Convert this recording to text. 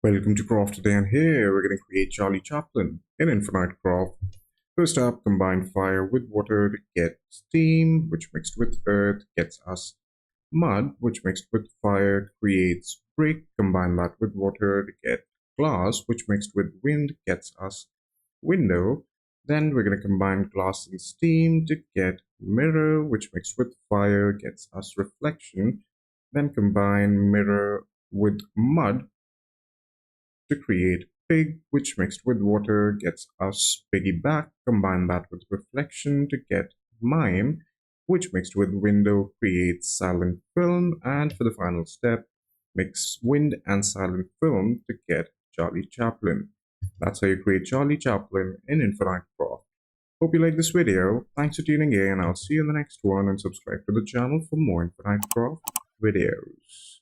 Welcome to Craft today, and here we're going to create Charlie Chaplin in Infinite Craft. First up, combine fire with water to get steam, which mixed with earth gets us mud, which mixed with fire creates brick. Combine that with water to get glass, which mixed with wind gets us window. Then we're going to combine glass and steam to get mirror, which mixed with fire gets us reflection. Then combine mirror with mud to create pig, which mixed with water gets us piggyback. Combine that with reflection to get mime, which mixed with window creates silent film. And for the final step, mix wind and silent film to get Charlie Chaplin. That's how you create Charlie Chaplin in Infinite Craft. Hope you like this video. Thanks for tuning in. I'll see you in the next one, and subscribe to the channel for more Infinite Craft videos.